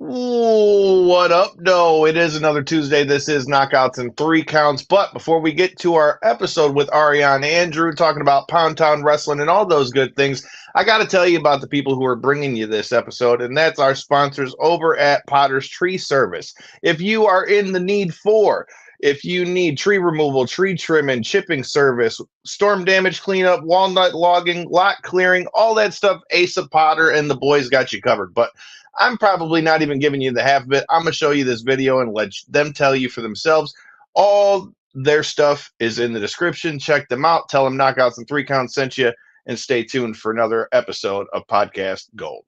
Ooh, what up? No, it is another Tuesday. This is Knockouts and Three Counts. But before we get to our episode with Ariane Andrew talking about PounndTown Wrestling and all those good things, I got to tell you about the people who are bringing you this episode, and that's our sponsors over at Potter's Tree Service. If you are in the need for If you need tree removal, tree trimming, chipping service, storm damage cleanup, walnut logging, lot clearing, all that stuff, Asa Potter and the boys got you covered. But I'm probably not even giving you the half of it. I'm going to show you this video and let them tell you for themselves. All their stuff is in the description. Check them out. Tell them Knockouts and Three Counts sent you, and stay tuned for another episode of Podcast Gold.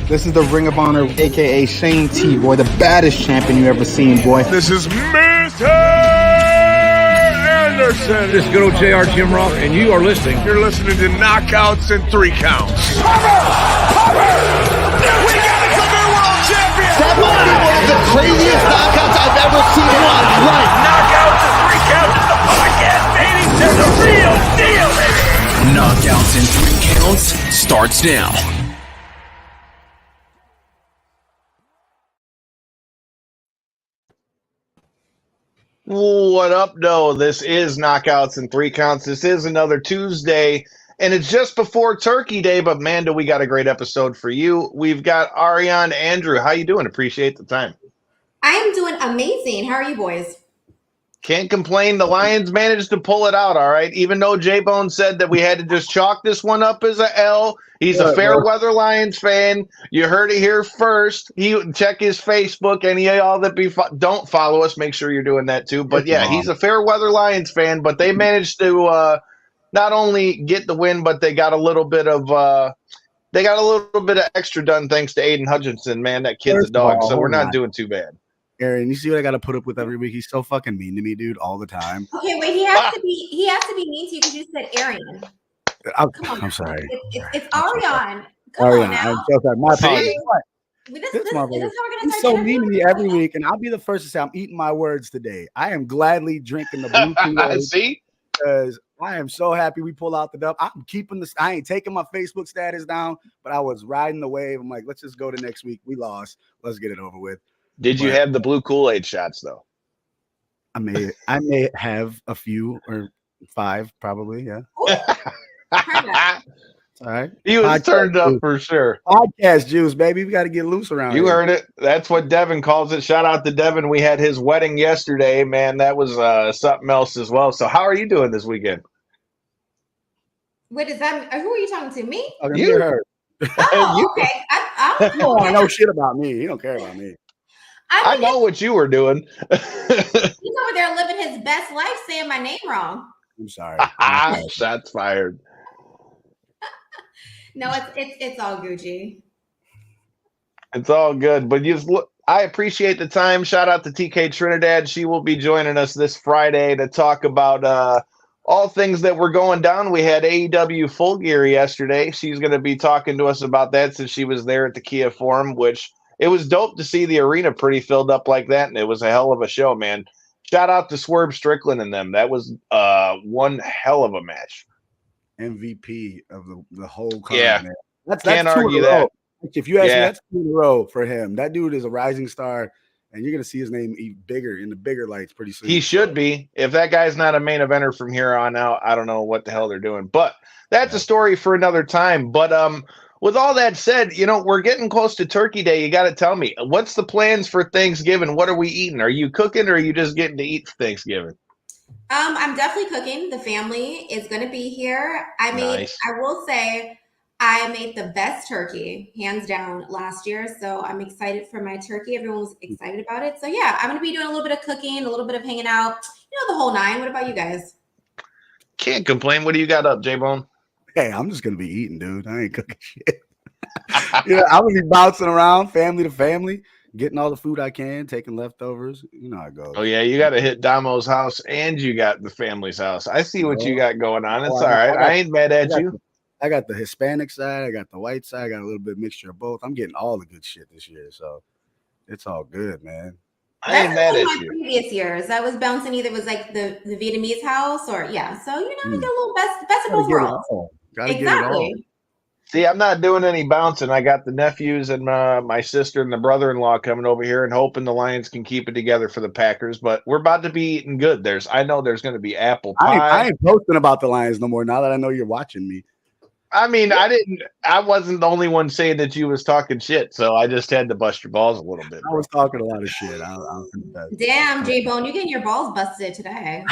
This is the Ring of Honor, a.k.a. Shane T, boy, the baddest champion you ever seen, boy. This is Mr. Anderson. This is good old JR Jim Ross, and you are listening. You're listening to Knockouts and Three Counts. Cover! We got a new world champion! That might be one of the craziest knockouts I've ever seen in my life. Knockouts and Three Counts is the podcast, baby! There's a real deal, baby! Knockouts and Three Counts starts now. What up, no? This is Knockouts and Three Counts. This is another Tuesday, and it's just before Turkey Day, but man, do we got a great episode for you. We've got Ariane Andrew. How you doing? Appreciate the time. I am doing amazing. How are you boys? Can't complain. The Lions managed to pull it out, all right? Even though J-Bone said that we had to just chalk this one up as a L. He's a fair-weather Lions fan. You heard it here first. Check his Facebook. Any of y'all that don't follow us, make sure you're doing that too. But yeah, he's a fair-weather Lions fan. But they managed to not only get the win, but they got a little bit of extra done thanks to Aiden Hutchinson. Man, that kid's a dog. So we're not doing too bad. Aaron, you see what I got to put up with every week? He's so fucking mean to me, dude, all the time. Okay, wait. He has to be mean to you because you said Arian. I'm sorry. It's Ariane. Ariane, I'm so sorry. My apologies. This is how we're gonna He's so mean to me every week, and I'll be the first to say I'm eating my words today. I am gladly drinking the blue Kool-Aid. See? Because I am so happy we pull out the dub. I'm keeping this. I ain't taking my Facebook status down, but I was riding the wave. I'm like, let's just go to next week. We lost. Let's get it over with. Did you have the blue Kool-Aid shots though? I may have a few or 5, probably. Yeah. All right. He was turned up for sure. Podcast juice, baby. We got to get loose around here. You heard it. That's what Devin calls it. Shout out to Devin. We had his wedding yesterday, man. That was something else as well. So how are you doing this weekend? Wait, is that who are you talking to? Me? Okay, you heard. Oh, okay. I don't know shit about me. You don't care about me. I know what you were doing. He's over there living his best life saying my name wrong. I'm sorry. Shots fired. No, it's all Gucci. It's all good. But I appreciate the time. Shout out to TK Trinidad. She will be joining us this Friday to talk about all things that were going down, we had AEW Full Gear yesterday. She's going to be talking to us about that since she was there at the Kia Forum, which it was dope to see the arena pretty filled up like that, and it was a hell of a show, man. Shout out to Swerve Strickland and them. That was one hell of a match. MVP of the whole card, Yeah. man. That's Can't two argue in a row. that. If you ask me, Yeah. that's 2 in a row for him. That dude is a rising star, and you're gonna see his name bigger in the bigger lights pretty soon. He should be. If that guy's not a main eventer from here on out, I don't know what the hell they're doing. But that's a story for another time. But with all that said, we're getting close to Turkey Day. You got to tell me, what's the plans for Thanksgiving? What are we eating? Are you cooking, or are you just getting to eat for Thanksgiving? I'm definitely cooking. The family is going to be here. I will say, I made the best turkey, hands down, last year. So I'm excited for my turkey. Everyone was excited about it. So yeah, I'm going to be doing a little bit of cooking, a little bit of hanging out, the whole nine. What about you guys? Can't complain. What do you got up, J-Bone? Hey, I'm just going to be eating, dude. I ain't cooking shit. I'm going to be bouncing around family to family, getting all the food I can, taking leftovers. You know how it goes. Oh, yeah, you got to hit Damo's house, and you got the family's house. I see what you got going on. It's all right. I ain't mad at you. I got the Hispanic side. I got the white side. I got a little bit of mixture of both. I'm getting all the good shit this year, so it's all good, man. I ain't mad at you. Previous years, I was bouncing either was like the Vietnamese house or So you get a little best of both worlds. Exactly. See, I'm not doing any bouncing. I got the nephews and my sister and the brother-in-law coming over here and hoping the Lions can keep it together for the Packers. But we're about to be eating good. I know there's going to be apple pie. I ain't posting about the Lions no more now that I know you're watching me. I mean, I wasn't the only one saying that you was talking shit, so I just had to bust your balls a little bit. I was talking a lot of shit. Damn, J-Bone, you're getting your balls busted today.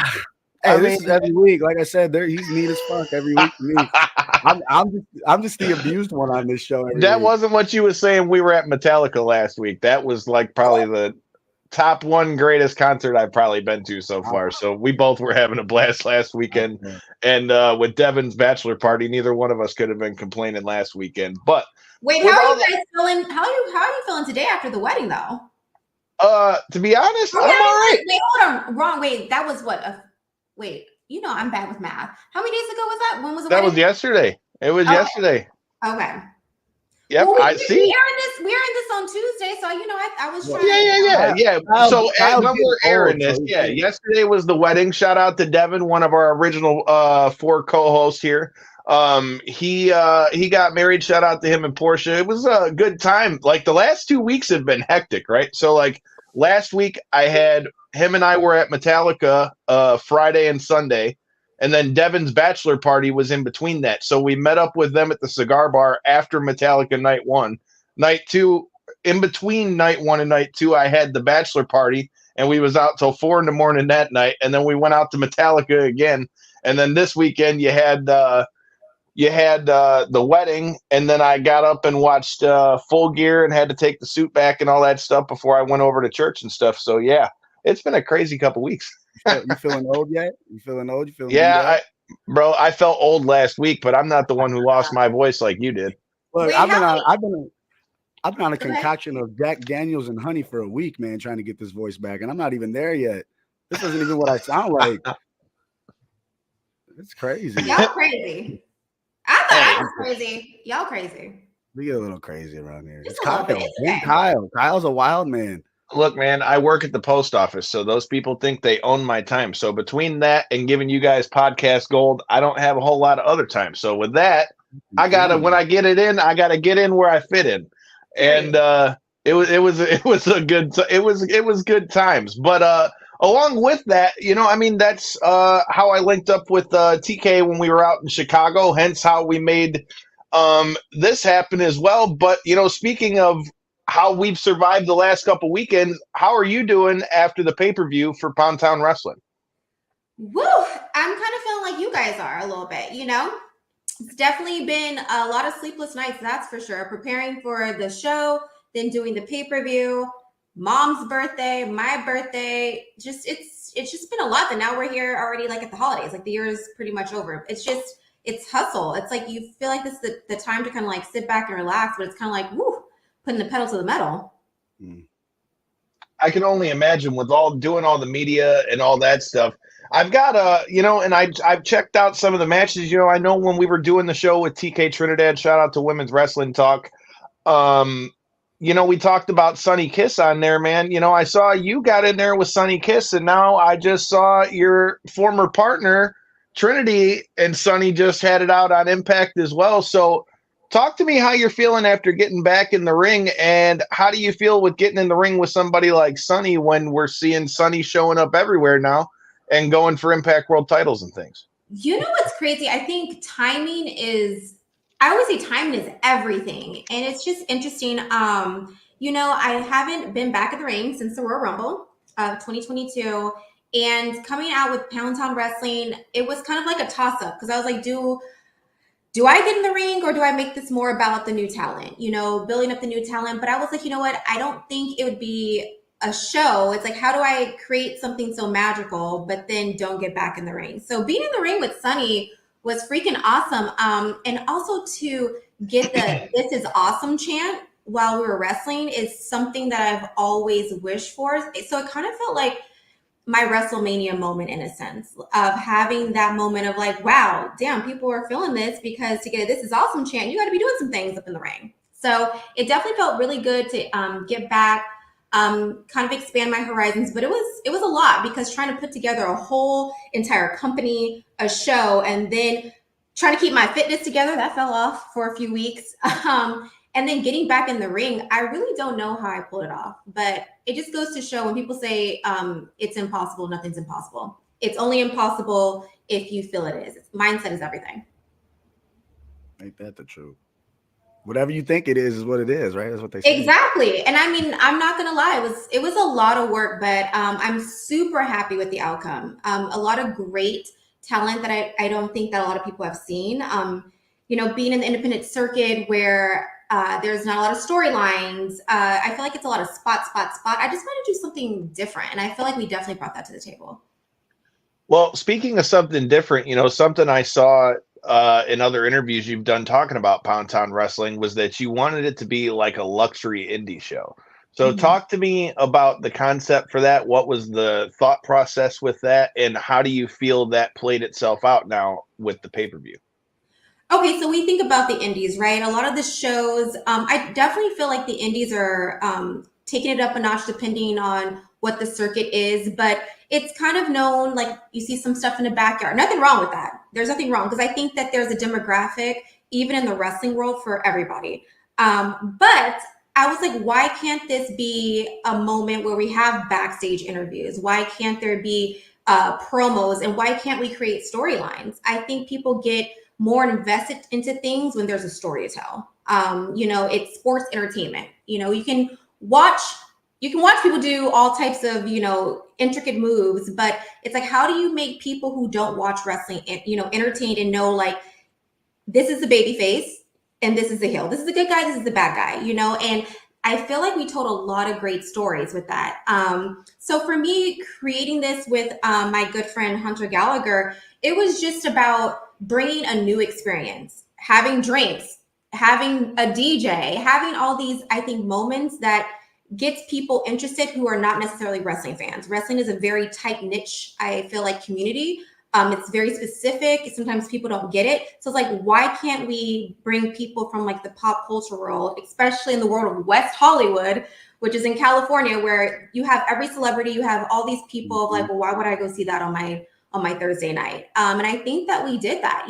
This is every week. Like I said, he's mean as fuck every week to me. I'm just the abused one on this show. That wasn't what you were saying. We were at Metallica last week. That was like probably the top one greatest concert I've probably been to so far. So we both were having a blast last weekend. And with Devin's bachelor party, neither one of us could have been complaining last weekend. But wait, how are you guys feeling? How are you feeling today after the wedding, though? To be honest, I'm all right. Wait, hold on. Wrong. Wait, that was what? Wait, I'm bad with math. How many days ago was that? When was the wedding? That was yesterday. It was yesterday. Okay. Yep, well, I see. We're in this on Tuesday, so I was trying. Yeah. So when we're airing this, yesterday was the wedding. Shout out to Devin, one of our original 4 co-hosts here. He got married. Shout out to him and Portia. It was a good time. Like the last 2 weeks have been hectic, right? So like last week him and I were at Metallica Friday and Sunday. And then Devin's bachelor party was in between that. So we met up with them at the cigar bar after Metallica night 1. Night 2, in between night 1 and night 2, I had the bachelor party, and we was out till 4 a.m. that night. And then we went out to Metallica again. And then this weekend you had the wedding, and then I got up and watched Full Gear and had to take the suit back and all that stuff before I went over to church and stuff. So yeah, it's been a crazy couple weeks. You feeling old yet? You feeling old? Bro, I felt old last week, but I'm not the one who lost my voice like you did. Look, I've been on a concoction of Jack Daniels and honey for a week, man, trying to get this voice back, and I'm not even there yet. This isn't even what I sound like. It's crazy. Y'all crazy. I thought I was crazy. Y'all crazy. We get a little crazy around here. It's Kyle. Kyle's a wild man. Look, man, I work at the post office, so those people think they own my time. So between that and giving you guys podcast gold, I don't have a whole lot of other time. So with that, when I get it in, I gotta get in where I fit in. And it was good times. But along with that, that's how I linked up with TK when we were out in Chicago, hence how we made this happen as well. But speaking of how we've survived the last couple weekends, how are you doing after the pay-per-view for PounndTown Wrestling? Woo! I'm kind of feeling like you guys are a little bit, It's definitely been a lot of sleepless nights, that's for sure. Preparing for the show, then doing the pay-per-view, mom's birthday, my birthday. It's just been a lot. And now we're here already like at the holidays. Like the year is pretty much over. It's hustle. It's like you feel like this is the time to kind of like sit back and relax, but it's kind of like, woo, putting the pedal to the metal. I can only imagine with doing all the media and all that stuff. I've got and I've checked out some of the matches. I know when we were doing the show with TK Trinidad, shout out to Women's Wrestling Talk. We talked about Sunny Kiss on there, man. I saw you got in there with Sunny Kiss, and now I just saw your former partner Trinity and Sunny just had it out on Impact as well. So talk to me how you're feeling after getting back in the ring, and how do you feel with getting in the ring with somebody like Sunny when we're seeing Sunny showing up everywhere now and going for Impact World titles and things? You know what's crazy? I think I always say timing is everything. And it's just interesting. I haven't been back in the ring since the Royal Rumble of 2022. And coming out with PounndTown Wrestling, it was kind of like a toss-up because I was like, do I get in the ring or do I make this more about the new talent, building up the new talent? But I was like, you know what? I don't think it would be a show. It's like, how do I create something so magical, but then don't get back in the ring? So being in the ring with Sunny was freaking awesome. And also to get the "This is awesome" chant while we were wrestling is something that I've always wished for. So it kind of felt like my WrestleMania moment in a sense of having that moment of like, wow, damn, people are feeling this, because to get a "This is awesome" chant, you got to be doing some things up in the ring. So it definitely felt really good to get back, kind of expand my horizons. But it was a lot, because trying to put together a whole entire company, a show, and then trying to keep my fitness together, that fell off for a few weeks. And then getting back in the ring, I really don't know how I pulled it off, but it just goes to show when people say it's impossible, nothing's impossible. It's only impossible if you feel it is. Mindset is everything. Ain't that the truth? Whatever you think it is what it is, right? That's what they say. Exactly. And I mean, I'm not gonna lie, it was a lot of work, but I'm super happy with the outcome. A lot of great talent that I don't think that a lot of people have seen. Being in the independent circuit where there's not a lot of storylines. I feel like it's a lot of spot. I just want to do something different. And I feel like we definitely brought that to the table. Well, speaking of something different, something I saw in other interviews you've done talking about PounndTown Wrestling was that you wanted it to be like a luxury indie show. So talk to me about the concept for that. What was the thought process with that? And how do you feel that played itself out now with the pay-per-view? Okay, so we think about the indies, right? A lot of the shows, I definitely feel like the indies are taking it up a notch depending on what the circuit is, but it's kind of known, like you see some stuff in the backyard. Nothing wrong with that. There's nothing wrong, because I think that there's a demographic, even in the wrestling world, for everybody. But I was like, why can't this be a moment where we have backstage interviews? Why can't there be promos? And why can't we create storylines? I think people get more invested into things when there's a story to tell. It's sports entertainment. You can watch people do all types of, intricate moves, but it's like, how do you make people who don't watch wrestling, entertained and know, like, this is the baby face and this is the heel. This is the good guy. This is the bad guy, and I feel like we told a lot of great stories with that. So for me, creating this with my good friend, Hunter Gallagher, it was just about bringing a new experience, having drinks, having a DJ, having all these, I think, moments that gets people interested who are not necessarily wrestling fans. Wrestling is a very tight niche, I feel like, community. It's very specific. Sometimes people don't get it. So it's like, why can't we bring people from like the pop culture world, especially in the world of West Hollywood, which is in California, where you have every celebrity, you have all these people of like, well, why would I go see that on my Thursday night? And I think that we did that,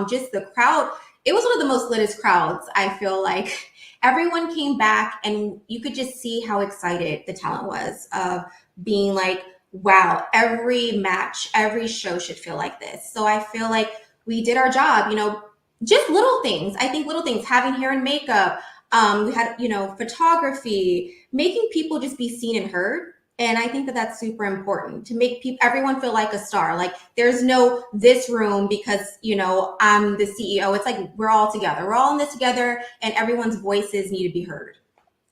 just the crowd. It was one of the most litest crowds. I feel like everyone came back and you could just see how excited the talent was of being like, wow, every match, every show should feel like this. So I feel like we did our job, just little things. I think little things, having hair and makeup. We had, photography, making people just be seen and heard. And I think that that's super important to make everyone feel like a star. Like there's no this room because, I'm the CEO. It's like we're all together. We're all in this together and everyone's voices need to be heard.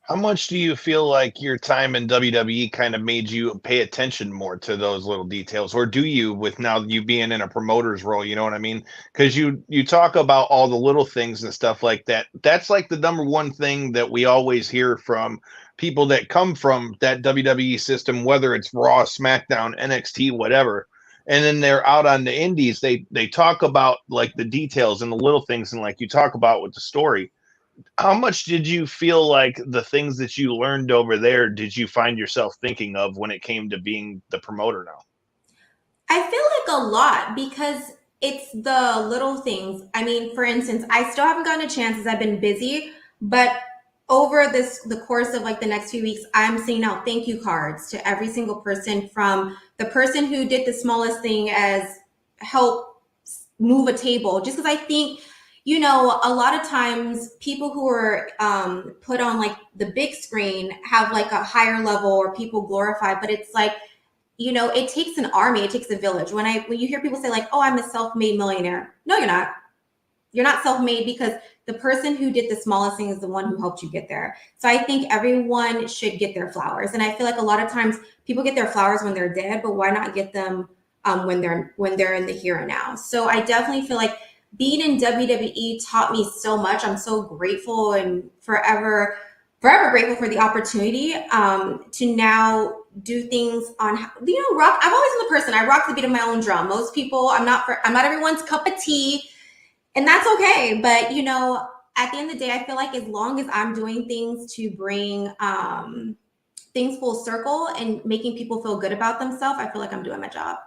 How much do you feel like your time in WWE kind of made you pay attention more to those little details? Or do you, with now you being in a promoter's role, you know what I mean? Because you talk about all the little things and stuff like that. That's like the number one thing that we always hear from people that come from that WWE system, whether it's Raw, SmackDown, NXT, whatever, and then they're out on the indies, they talk about like the details and the little things, and like you talk about with the story. How much did you feel like the things that you learned over there did you find yourself thinking of when it came to being the promoter now? I feel like a lot because it's the little things. I mean, for instance, I still haven't gotten a chance as I've been busy, but over the course of like the next few weeks, I'm sending out thank you cards to every single person, from the person who did the smallest thing as help move a table, just because I think, you know, a lot of times people who are put on like the big screen have like a higher level, or people glorify, but it's like, you know, it takes an army, it takes a village. When you hear people say like, oh, I'm a self-made millionaire. No, you're not. You're not self-made, because the person who did the smallest thing is the one who helped you get there. So I think everyone should get their flowers. And I feel like a lot of times people get their flowers when they're dead, but why not get them when they're in the here and now? So I definitely feel like being in WWE taught me so much. I'm so grateful and forever grateful for the opportunity to now do things on, you know, rock. I've always been the person, I rock the beat of my own drum. Most people, I'm not everyone's cup of tea, and that's okay. But, you know, at the end of the day, I feel like as long as I'm doing things to bring things full circle and making people feel good about themselves, I feel like I'm doing my job.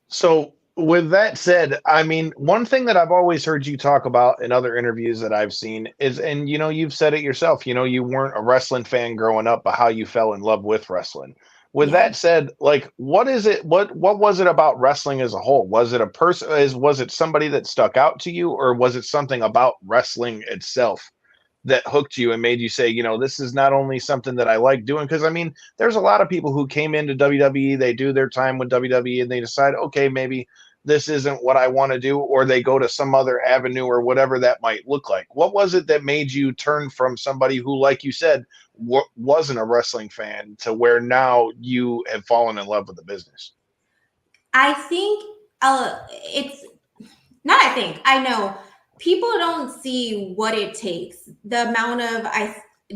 So with that said, I mean, one thing that I've always heard you talk about in other interviews that I've seen is, and you know, you've said it yourself, you know, you weren't a wrestling fan growing up, but how you fell in love with wrestling. With Yeah. that said, like, what is it? What was it about wrestling as a whole? Was it a person? Was it somebody that stuck out to you, or was it something about wrestling itself that hooked you and made you say, you know, this is not only something that I like doing? Because I mean, there's a lot of people who came into WWE, they do their time with WWE, and they decide, okay, maybe this isn't what I want to do, or they go to some other avenue or whatever that might look like. What was it that made you turn from somebody who, like you said, wasn't a wrestling fan to where now you have fallen in love with the business? I think it's not, I think, I know people don't see what it takes, the amount of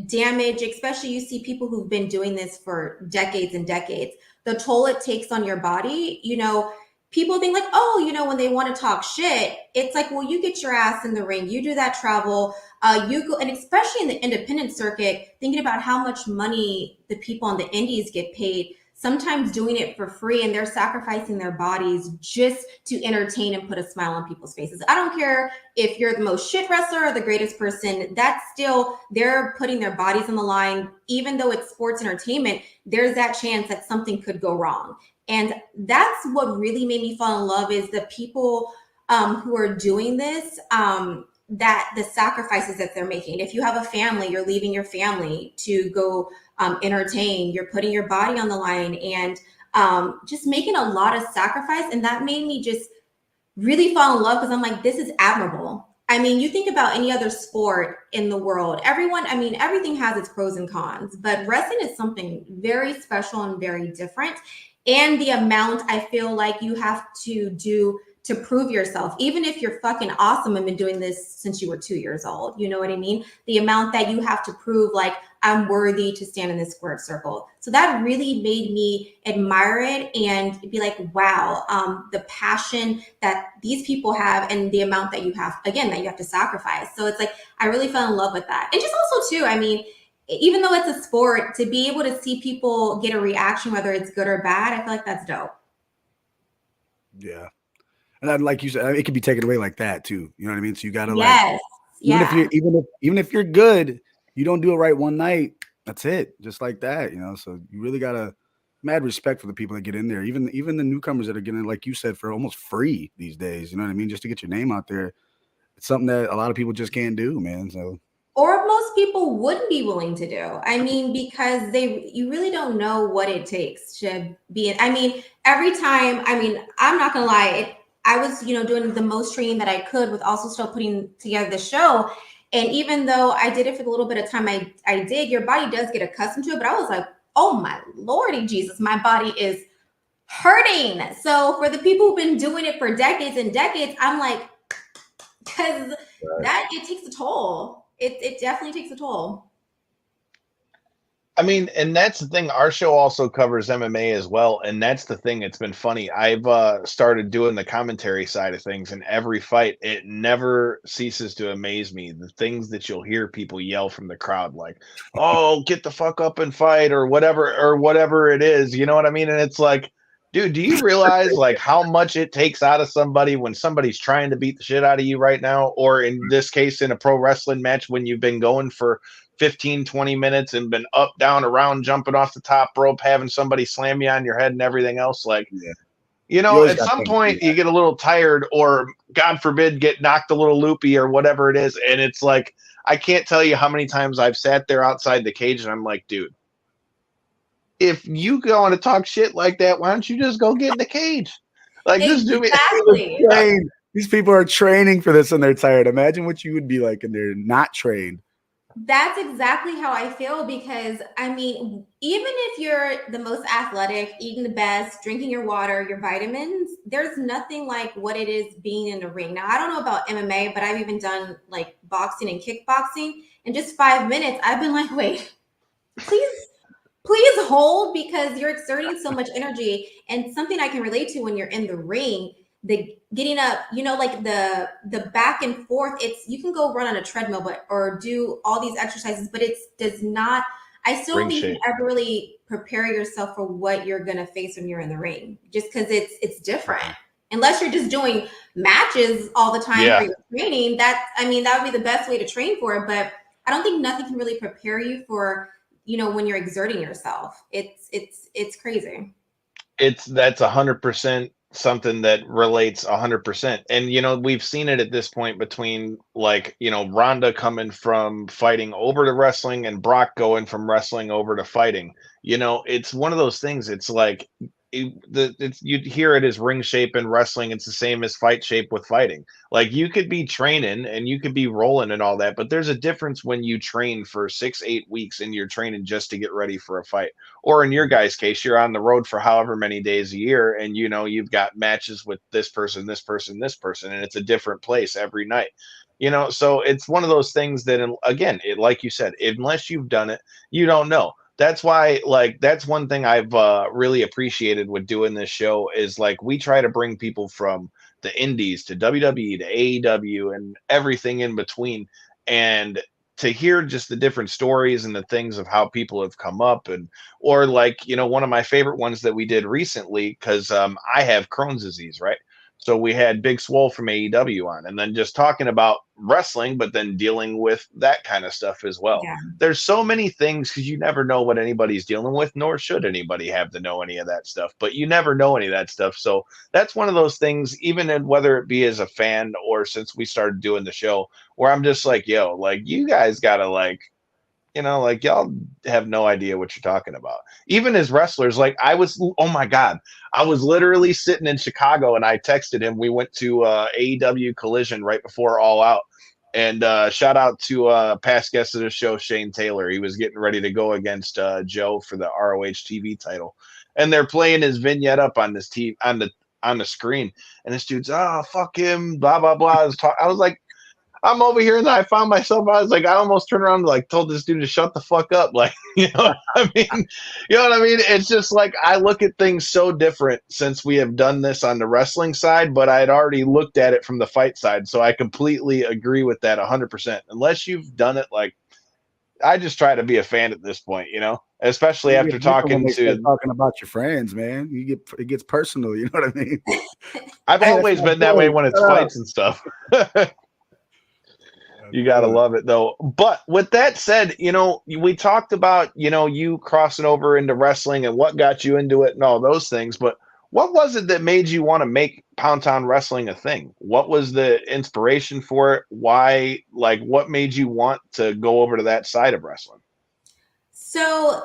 damage, especially you see people who've been doing this for decades and decades, the toll it takes on your body. You know, people think like, oh, you know, when they want to talk shit, it's like, well, you get your ass in the ring, you do that travel, you go, and especially in the independent circuit, thinking about how much money the people on the indies get paid, sometimes doing it for free, and they're sacrificing their bodies just to entertain and put a smile on people's faces. I don't care if you're the most shit wrestler or the greatest person, that's still, they're putting their bodies on the line. Even though it's sports entertainment, there's that chance that something could go wrong. And that's what really made me fall in love, is the people who are doing this, that the sacrifices that they're making. If you have a family, you're leaving your family to go entertain, you're putting your body on the line, and just making a lot of sacrifice. And that made me just really fall in love, because I'm like, this is admirable. I mean, you think about any other sport in the world, everything has its pros and cons, but wrestling is something very special and very different. And the amount I feel like you have to do to prove yourself, even if you're fucking awesome and been doing this since you were 2 years old, you know what I mean? The amount that you have to prove, like, I'm worthy to stand in this squared circle. So that really made me admire it and be like, wow, the passion that these people have, and the amount that you have, again, that you have to sacrifice. So it's like, I really fell in love with that. And just also too, I mean, even though it's a sport, to be able to see people get a reaction, whether it's good or bad, I feel like that's dope. Yeah. And then, like you said, it could be taken away like that too. You know what I mean? So you gotta Yes. even if you're good, you don't do it right one night, that's it. Just like that, you know. So you really gotta mad respect for the people that get in there. Even the newcomers that are getting, like you said, for almost free these days. You know what I mean? Just to get your name out there. It's something that a lot of people just can't do, man. So, or most people wouldn't be willing to do. I mean, because you really don't know what it takes to be. I mean, every time, I mean, I'm not gonna lie, I was, you know, doing the most training that I could, with also still putting together the show. And even though I did it for the little bit of time I did, your body does get accustomed to it. But I was like, oh my Lordy Jesus, my body is hurting. So for the people who've been doing it for decades and decades, I'm like, because that, it takes a toll. It definitely takes a toll. I mean, and that's the thing. Our show also covers MMA as well, and that's the thing. It's been funny. I've started doing the commentary side of things, and every fight, it never ceases to amaze me. The things that you'll hear people yell from the crowd, like, "Oh, get the fuck up and fight," or whatever it is. You know what I mean? And it's like, dude, do you realize like how much it takes out of somebody when somebody's trying to beat the shit out of you right now, or in this case, in a pro wrestling match when you've been going for 15, 20 minutes and been up, down, around, jumping off the top rope, having somebody slam you on your head and everything else. Like, you know, at some point you get a little tired or, God forbid, get knocked a little loopy or whatever it is. And it's like, I can't tell you how many times I've sat there outside the cage and I'm like, dude, if you going to talk shit like that, why don't you just go get in the cage? Like, just do it. These people are training for this and they're tired. Imagine what you would be like and they're not trained. That's exactly how I feel, because I mean, even if you're the most athletic, eating the best, drinking your water, your vitamins, there's nothing like what it is being in the ring. Now, I don't know about MMA, but I've even done like boxing and kickboxing. In just 5 minutes, I've been like, wait, please hold, because you're exerting so much energy. And something I can relate to when you're in the ring, the getting up, you know, like the back and forth, it's, you can go run on a treadmill, or do all these exercises, but I still don't think you ever really prepare yourself for what you're going to face when you're in the ring, just because it's different. Unless you're just doing matches all the time for your training, that would be the best way to train for it. But I don't think nothing can really prepare you for, you know, when you're exerting yourself. It's crazy. That's 100% something that relates 100%. And, you know, we've seen it at this point between, like, you know, Ronda coming from fighting over to wrestling and Brock going from wrestling over to fighting. You know, it's one of those things. It's like, you hear it as ring shape in wrestling. It's the same as fight shape with fighting. Like, you could be training and you could be rolling and all that, but there's a difference when you train for 6-8 weeks and you're training just to get ready for a fight. Or in your guys' case, you're on the road for however many days a year, and you know you've got matches with this person, this person, this person, and it's a different place every night. You know, so it's one of those things that, again, like you said, unless you've done it, you don't know. That's why, like, that's one thing I've really appreciated with doing this show is, like, we try to bring people from the indies to WWE to AEW and everything in between, and to hear just the different stories and the things of how people have come up. And, or like, you know, one of my favorite ones that we did recently, because I have Crohn's disease, right? So we had Big Swole from AEW on, and then just talking about wrestling, but then dealing with that kind of stuff as well. Yeah. There's so many things, because you never know what anybody's dealing with, nor should anybody have to know any of that stuff, but you never know any of that stuff. So that's one of those things, even in whether it be as a fan or since we started doing the show, where I'm just like, yo, like, you guys gotta, like, you know, like, y'all have no idea what you're talking about. Even as wrestlers, like, oh my God, I was literally sitting in Chicago and I texted him. We went to AEW Collision right before All Out. And shout out to past guest of the show, Shane Taylor. He was getting ready to go against Joe for the ROH TV title. And they're playing his vignette up on this TV, on the screen. And this dude's, oh, fuck him, blah, blah, blah. I was like, I'm over here, and I found myself, I was like, I almost turned around and, like, told this dude to shut the fuck up. Like, you know what I mean? You know what I mean? It's just like, I look at things so different since we have done this on the wrestling side, but I had already looked at it from the fight side. So I completely agree with that 100%. Unless you've done it, like, I just try to be a fan at this point, you know, especially after talking about your friends, man. It gets personal. You know what I mean? I've always been that way when it's fights and stuff. You got to love it, though. But with that said, you know, we talked about, you know, you crossing over into wrestling and what got you into it and all those things. But what was it that made you want to make PounndTown Wrestling a thing? What was the inspiration for it? Why, like, what made you want to go over to that side of wrestling? So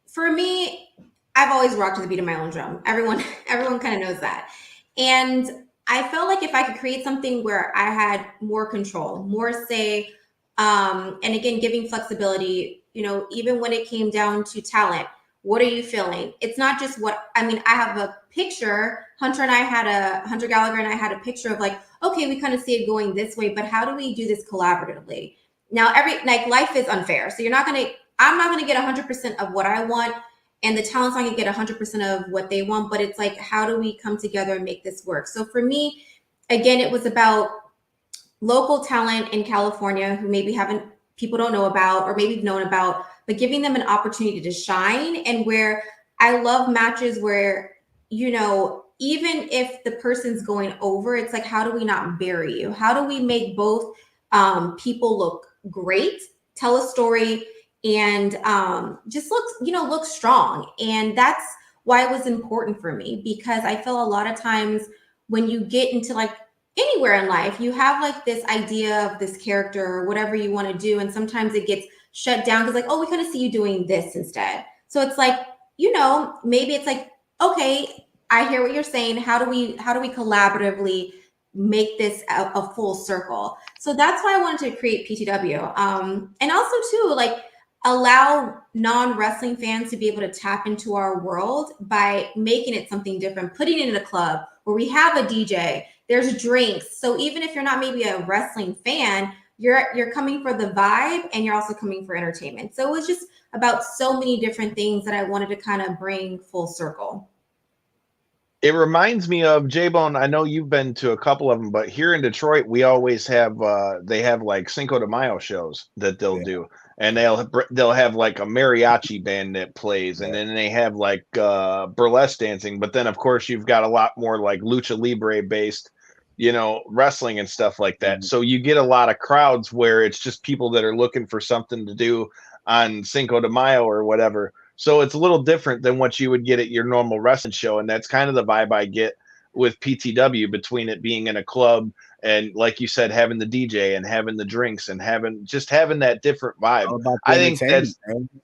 for me, I've always rocked to the beat of my own drum. Everyone kind of knows that. And I felt like if I could create something where I had more control, more say, and again, giving flexibility, you know, even when it came down to talent, what are you feeling? It's not just I have a picture, Hunter Gallagher and I had a picture of, like, okay, we kind of see it going this way, but how do we do this collaboratively? Now, life is unfair. So you're not going to I'm not going to get 100% of what I want, and the talent's not going to get 100% of what they want, but it's like, how do we come together and make this work? So for me, again, it was about local talent in California who maybe people don't know about, or maybe known about, but giving them an opportunity to shine. And where I love matches where, you know, even if the person's going over, it's like, how do we not bury you? How do we make both people look great, tell a story, and just look strong? And that's why it was important for me, because I feel a lot of times when you get into like anywhere in life, you have like this idea of this character or whatever you want to do, and sometimes it gets shut down because like, oh, we kind of see you doing this instead. So it's like, you know, maybe it's like, okay, I hear what you're saying. How do we collaboratively make this a full circle? So that's why I wanted to create PTW. And also too, like, allow non-wrestling fans to be able to tap into our world by making it something different, putting it in a club where we have a DJ, there's drinks. So even if you're not maybe a wrestling fan, you're coming for the vibe, and you're also coming for entertainment. So it was just about so many different things that I wanted to kind of bring full circle. It reminds me of J-Bone. I know you've been to a couple of them, but here in Detroit, we always have they have like Cinco de Mayo shows that they'll do, and they'll have like a mariachi band that plays, and then they have like burlesque dancing. But then of course you've got a lot more like lucha libre based, you know, wrestling and stuff like that. So you get a lot of crowds where it's just people that are looking for something to do on Cinco de Mayo or whatever. So it's a little different than what you would get at your normal wrestling show. And that's kind of the vibe I get with PTW, between it being in a club and, like you said, having the DJ and having the drinks and having that different vibe. I think that's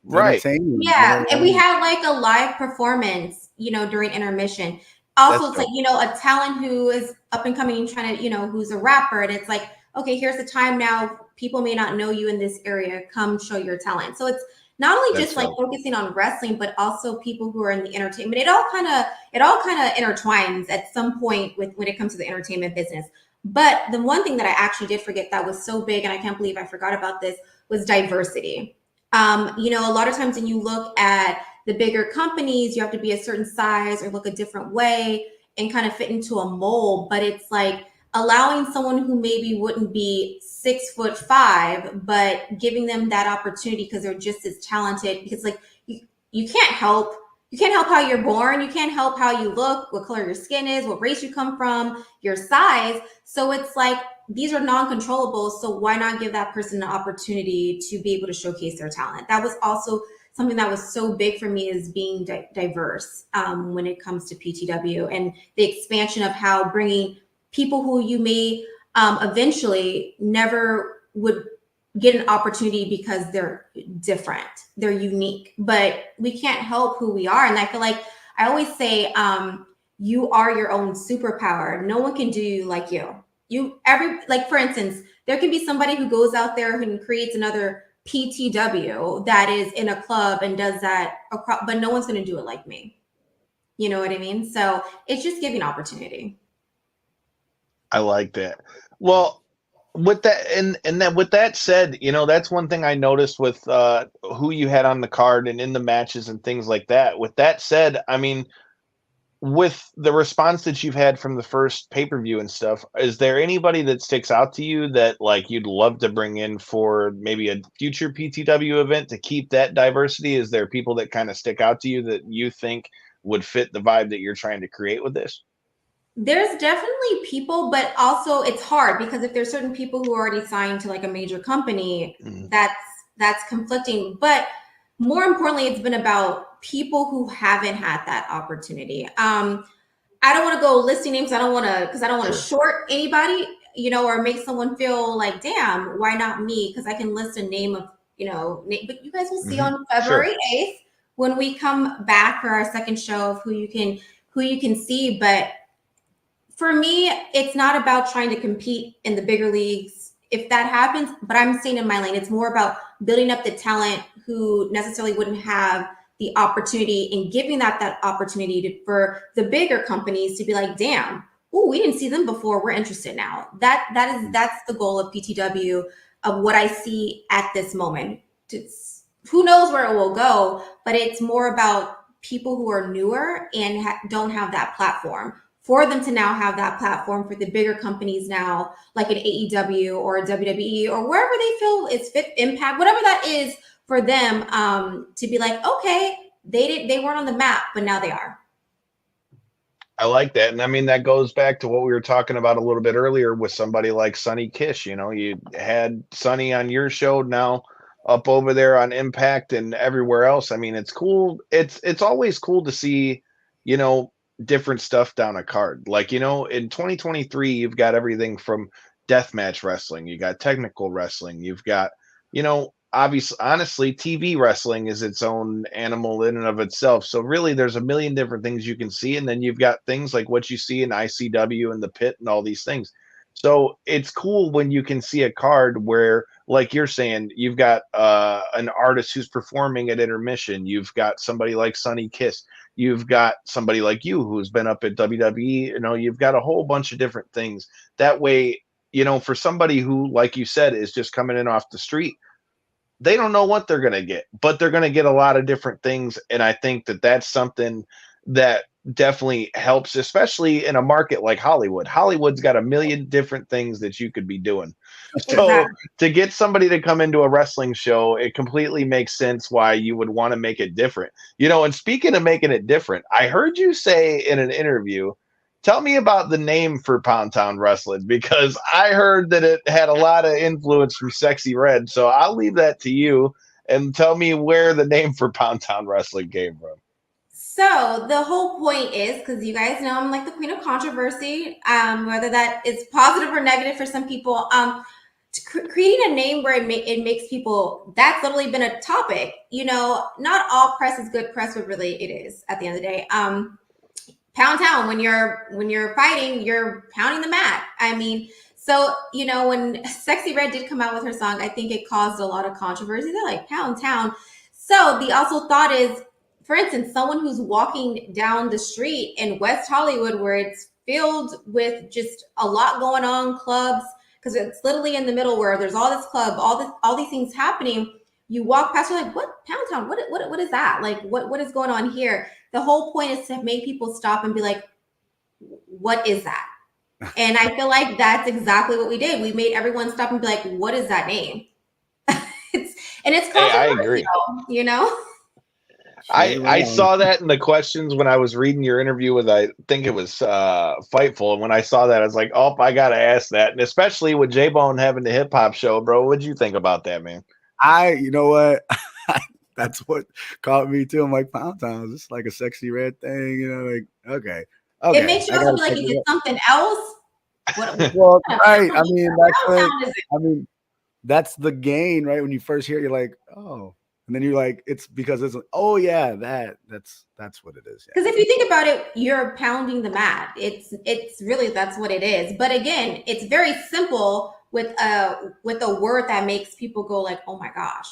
right. Yeah. And we had like a live performance, you know, during intermission. Also, it's like, you know, a talent who is up and coming, trying to, you know, who's a rapper. And it's like, okay, here's the time now. People may not know you in this area. Come show your talent. So it's not only just like focusing on wrestling, but also people who are in the entertainment. It all kind of intertwines at some point when it comes to the entertainment business. But the one thing that I actually did forget that was so big, and I can't believe I forgot about this, was diversity. You know, a lot of times when you look at the bigger companies, you have to be a certain size or look a different way and kind of fit into a mold. But it's like allowing someone who maybe wouldn't be 6'5", but giving them that opportunity because they're just as talented. Because like you can't help how you're born, you can't help how you look, what color your skin is, what race you come from, your size. So it's like these are non-controllables. So why not give that person an opportunity to be able to showcase their talent? That was also something that was so big for me, is being diverse when it comes to PTW, and the expansion of how bringing people who you may eventually never would get an opportunity because they're different, they're unique, but we can't help who we are. And I feel like I always say, you are your own superpower. No one can do you like you. Like for instance, there can be somebody who goes out there and creates another PTW that is in a club and does that, but no one's going to do it like me. You know what I mean? So it's just giving opportunity. I like that. Well, with that and then with that said, you know, that's one thing I noticed with who you had on the card and in the matches and things like that. With that said, I mean, with the response that you've had from the first pay-per-view and stuff, is there anybody that sticks out to you that like you'd love to bring in for maybe a future PTW event to keep that diversity? Is there people that kind of stick out to you that you think would fit the vibe that you're trying to create with this? There's definitely people, but also it's hard because if there's certain people who are already signed to like a major company, that's conflicting. But more importantly, it's been about people who haven't had that opportunity. I don't want to go listing names. I don't want to short anybody, you know, or make someone feel like, damn, why not me? Because I can list a name of, you know, but you guys will see on February 8th when we come back for our second show of who you can see. But for me, it's not about trying to compete in the bigger leagues. If that happens, but I'm staying in my lane. It's more about building up the talent who necessarily wouldn't have the opportunity, and giving that opportunity for the bigger companies to be like, damn, oh, we didn't see them before, we're interested now. That's the goal of PTW, of what I see at this moment. who knows where it will go, but it's more about people who are newer and don't have that platform, for them to now have that platform for the bigger companies now, like an AEW or a WWE or wherever they feel it's fit, Impact, whatever that is for them, to be like, okay, they weren't on the map, but now they are. I like that. And I mean, that goes back to what we were talking about a little bit earlier with somebody like Sonny Kish. You know, you had Sonny on your show, now up over there on Impact and everywhere else. I mean, it's cool. It's always cool to see, you know, different stuff down a card. Like, you know, in 2023, you've got everything from deathmatch wrestling, you got technical wrestling, you've got, you know, obviously, honestly, TV wrestling is its own animal in and of itself. So really, there's a million different things you can see, and then you've got things like what you see in ICW and the Pit and all these things. So it's cool when you can see a card where, like you're saying, you've got an artist who's performing at intermission. You've got somebody like Sonny Kiss. You've got somebody like you who's been up at WWE. You know, you've got a whole bunch of different things. That way, you know, for somebody who, like you said, is just coming in off the street, they don't know what they're going to get, but they're going to get a lot of different things. And I think that that's something that definitely helps, especially in a market like Hollywood. Hollywood's got a million different things that you could be doing. So Exactly. to get somebody to come into a wrestling show, it completely makes sense why you would want to make it different. You know, and speaking of making it different, I heard you say in an interview, tell me about the name for PounndTown Wrestling, because I heard that it had a lot of influence from Sexy Red. So I'll leave that to you and tell me where the name for PounndTown Wrestling came from. So the whole point is, because you guys know I'm like the queen of controversy, whether that is positive or negative for some people, creating a name where it makes people, that's literally been a topic. You know, not all press is good press, but really it is at the end of the day. Pound town, when you're fighting, you're pounding the mat. I mean, so, you know, when Sexy Red did come out with her song, I think it caused a lot of controversy. They're like, Pound Town. So the also thought is, for instance, someone who's walking down the street in West Hollywood where it's filled with just a lot going on, clubs, because it's literally in the middle where there's all this club, all these things happening. You walk past, you're like, what? Pound Town? What is that? Like, what is going on here? The whole point is to make people stop and be like, what is that? And I feel like that's exactly what we did. We made everyone stop and be like, what is that name? It's controversial, I agree. You know? I saw that in the questions when I was reading your interview with, I think it was Fightful. And when I saw that, I was like, oh, I got to ask that. And especially with J-Bone having the hip hop show, bro, what'd you think about that, man? You know what? That's what caught me too. I'm like, PoundTown, is this like a Sexy Red thing? You know, like, okay. It makes you also be like, is it something else? Well, right. I mean, that's the gain, right? When you first hear it, you're like, oh. And then you're like, it's because it's like, oh yeah, that's what it is. Because if you think about it, you're pounding the mat. It's really, that's what it is. But again, it's very simple with a word that makes people go like, oh my gosh.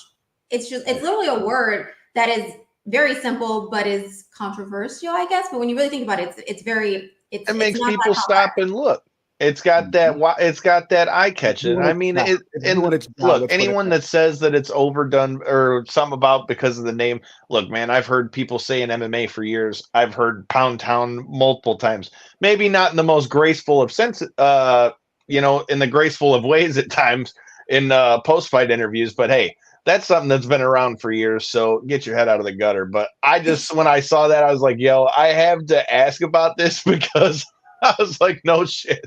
It's literally a word that is very simple, but is controversial, I guess. But when you really think about it, it makes people stop and look. It's got that eye catching. I mean, look, anyone that says that it's overdone or something about because of the name, look, man, I've heard people say in MMA for years. I've heard PoundTown multiple times. Maybe not in the most graceful of sense, you know, in the graceful of ways at times in post-fight interviews. But hey, that's something that's been around for years. So get your head out of the gutter. But when I saw that, I was like, yo, I have to ask about this because I was like, no shit.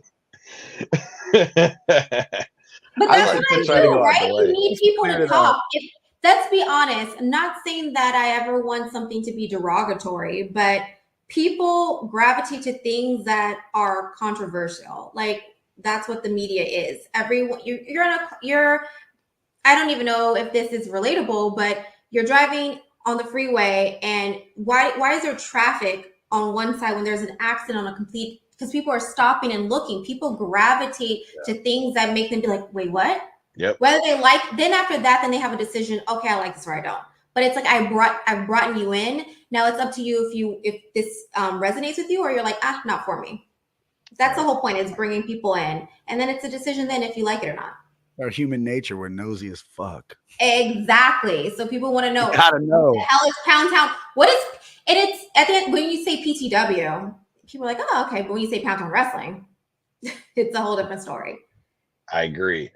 But that's what I do, right? You need people to talk. Let's be honest. I'm not saying that I ever want something to be derogatory, but people gravitate to things that are controversial. Like that's what the media is. Everyone, you're. I don't even know if this is relatable, but you're driving on the freeway, and why is there traffic on one side when there's an accident on a complete? Because people are stopping and looking. People gravitate to things that make them be like, wait, what? Yep. Whether they like, then after that, then they have a decision. Okay, I like this or I don't. But it's like I've brought you in. Now it's up to you if this resonates with you, or you're like, not for me. That's the whole point, is bringing people in, and then it's a decision then if you like it or not. Our human nature, we're nosy as fuck. Exactly. So people want to know. You gotta know. What the hell is PounndTown? What is? And it's at the end, when you say PTW, people are like, oh, okay. But when you say PounndTown Wrestling, it's a whole different story. I agree.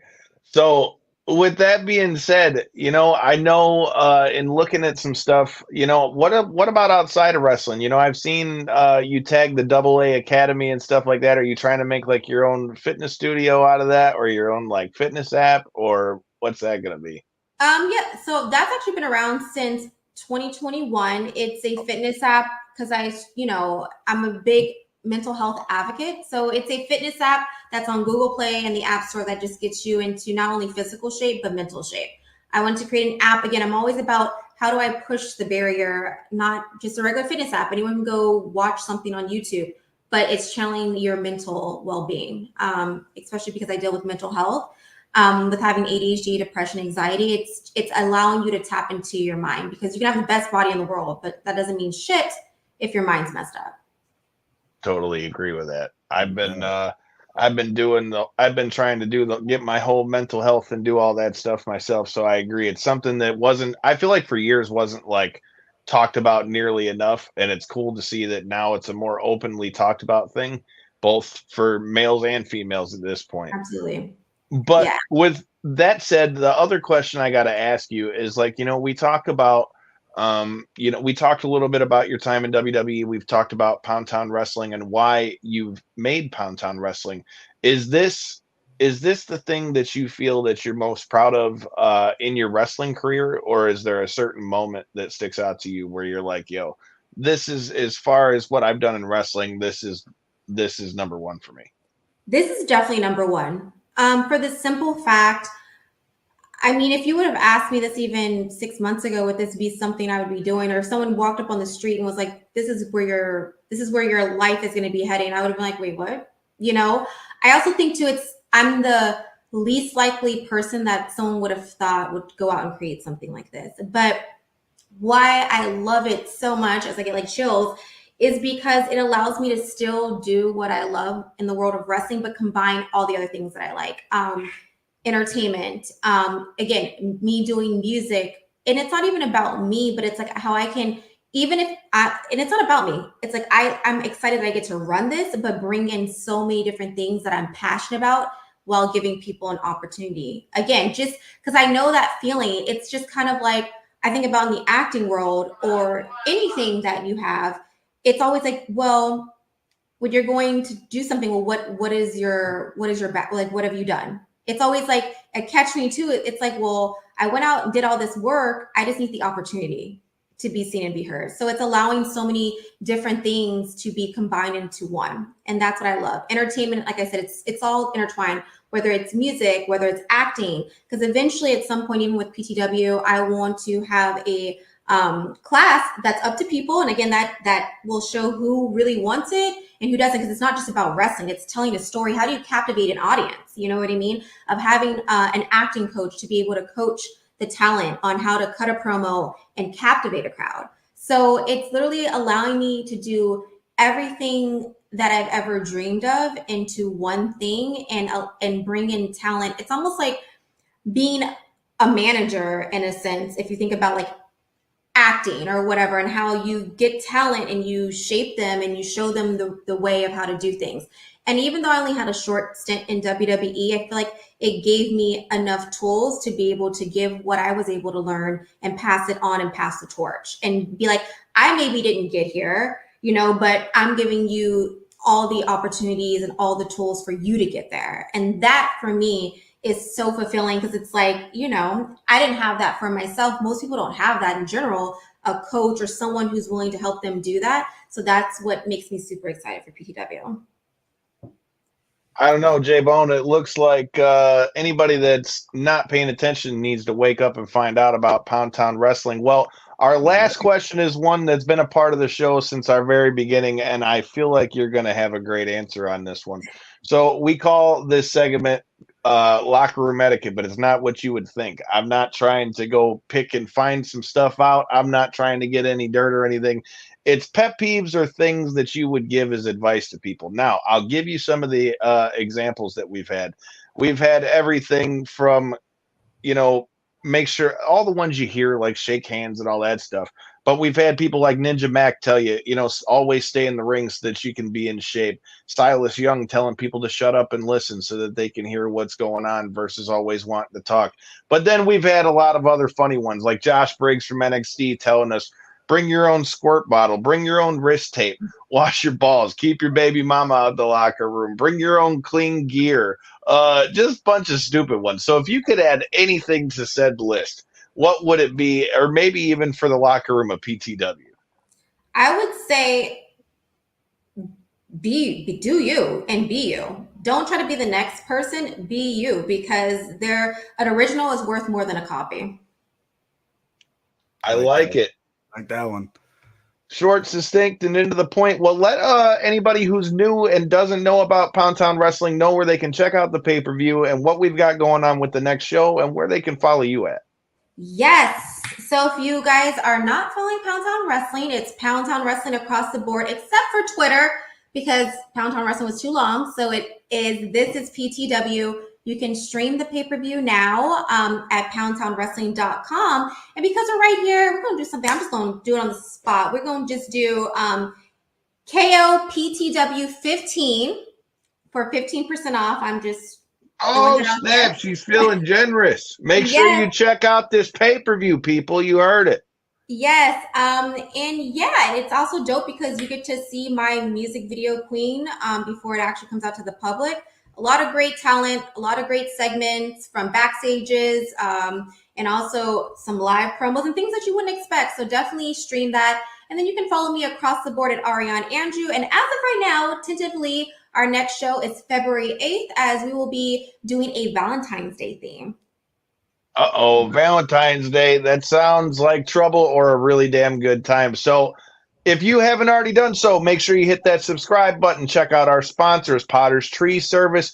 So with that being said, I know in looking at some stuff, what about outside of wrestling? I've seen you tag the AA Academy and stuff like that. Are you trying to make like your own fitness studio out of that, or your own like fitness app, or what's that gonna be? Yeah, so that's actually been around since 2021. It's a fitness app because I'm a big mental health advocate. So it's a fitness app that's on Google Play and the App Store that just gets you into not only physical shape, but mental shape. I want to create an app. Again, I'm always about how do I push the barrier, not just a regular fitness app. Anyone can go watch something on YouTube, but it's channeling your mental well-being, especially because I deal with mental health. With having ADHD, depression, anxiety, it's allowing you to tap into your mind, because you can have the best body in the world, but that doesn't mean shit if your mind's messed up. Totally agree with that. I've been trying to get my whole mental health and do all that stuff myself. So I agree. It's something that I feel like for years wasn't like talked about nearly enough. And it's cool to see that now it's a more openly talked about thing, both for males and females at this point. Absolutely. But Yeah. with that said, the other question I got to ask you is like, we talk about, we talked a little bit about your time in WWE. We've talked about PounndTown Wrestling and why you've made PounndTown Wrestling. Is this the thing that you feel that you're most proud of in your wrestling career, or is there a certain moment that sticks out to you where you're like, yo, this is, as far as what I've done in wrestling, this is number one for me? This is definitely number one. For the simple fact, I mean, if you would have asked me this even 6 months ago, would this be something I would be doing? Or if someone walked up on the street and was like, this is where your life is going to be heading, I would have been like, wait, what? I also think too, I'm the least likely person that someone would have thought would go out and create something like this. But why I love it so much, as I get like chills, is because it allows me to still do what I love in the world of wrestling, but combine all the other things that I like. Entertainment, again, me doing music. And it's not even about me, but it's like how I can, and it's not about me. It's like, I'm excited that I get to run this, but bring in so many different things that I'm passionate about while giving people an opportunity. Again, just because I know that feeling, it's just kind of like, I think about in the acting world or anything that you have, it's always like, well, when you're going to do something, well, what is your back? Like, what have you done? It's always like a catch me too. It's like, well, I went out and did all this work. I just need the opportunity to be seen and be heard. So it's allowing so many different things to be combined into one. And that's what I love. Entertainment, like I said, it's all intertwined, whether it's music, whether it's acting, because eventually at some point, even with PTW, I want to have a class that's up to people. And again, that will show who really wants it and who doesn't, because it's not just about wrestling. It's telling a story. How do you captivate an audience? You know what I mean? Of having an acting coach to be able to coach the talent on how to cut a promo and captivate a crowd. So it's literally allowing me to do everything that I've ever dreamed of into one thing and bring in talent. It's almost like being a manager in a sense, if you think about like acting or whatever, and how you get talent and you shape them and you show them the way of how to do things. And even though I only had a short stint in WWE, I feel like it gave me enough tools to be able to give what I was able to learn and pass it on and pass the torch and be like, I maybe didn't get here, but I'm giving you all the opportunities and all the tools for you to get there. And that for me is so fulfilling, because it's like, I didn't have that for myself. Most people don't have that in general, a coach or someone who's willing to help them do that. So that's what makes me super excited for PTW. I don't know, J-Bone. It looks like anybody that's not paying attention needs to wake up and find out about PounndTown Wrestling. Well, our last question is one that's been a part of the show since our very beginning, and I feel like you're going to have a great answer on this one. So we call this segment locker room etiquette, but it's not what you would think. I'm not trying to go pick and find some stuff out. I'm not trying to get any dirt or anything. It's pet peeves or things that you would give as advice to people. Now, I'll give you some of the examples that we've had. We've had everything from, make sure all the ones you hear, like shake hands and all that stuff. But we've had people like Ninja Mac tell you, always stay in the ring so that you can be in shape. Silas Young telling people to shut up and listen so that they can hear what's going on versus always wanting to talk. But then we've had a lot of other funny ones, like Josh Briggs from NXT telling us, bring your own squirt bottle, bring your own wrist tape, wash your balls, keep your baby mama out of the locker room, bring your own clean gear. Just a bunch of stupid ones. So if you could add anything to said list, what would it be? Or maybe even for the locker room of PTW? I would say do you and be you. Don't try to be the next person, be you, because an original is worth more than a copy. I like it. Like that one. Short, succinct, and into the point. Well, let anybody who's new and doesn't know about PounndTown Wrestling know where they can check out the pay-per-view and what we've got going on with the next show and where they can follow you at. Yes. So if you guys are not following PounndTown Wrestling, it's PounndTown Wrestling across the board, except for Twitter, because PounndTown Wrestling was too long. So this is PTW. You can stream the pay-per-view now at PounndTownWrestling.com. And because we're right here, we're going to do something. I'm just going to do it on the spot. We're going to just do KO PTW 15 for 15% off. I'm just snap. She's feeling generous. Make sure you check out this pay-per-view, people. You heard it. Yes. And it's also dope because you get to see my music video queen before it actually comes out to the public. A lot of great talent, a lot of great segments from backstages, and also some live promos and things that you wouldn't expect. So definitely stream that. And then you can follow me across the board at Ariane Andrew. And as of right now, tentatively, our next show is February 8th, as we will be doing a Valentine's Day theme. Valentine's Day. That sounds like trouble or a really damn good time. So if you haven't already done so, make sure you hit that subscribe button. Check out our sponsors, Potter's Tree Service.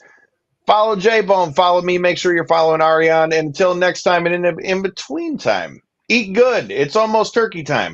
Follow J-Bone. Follow me. Make sure you're following Ariane. And until next time and in between time, eat good. It's almost turkey time.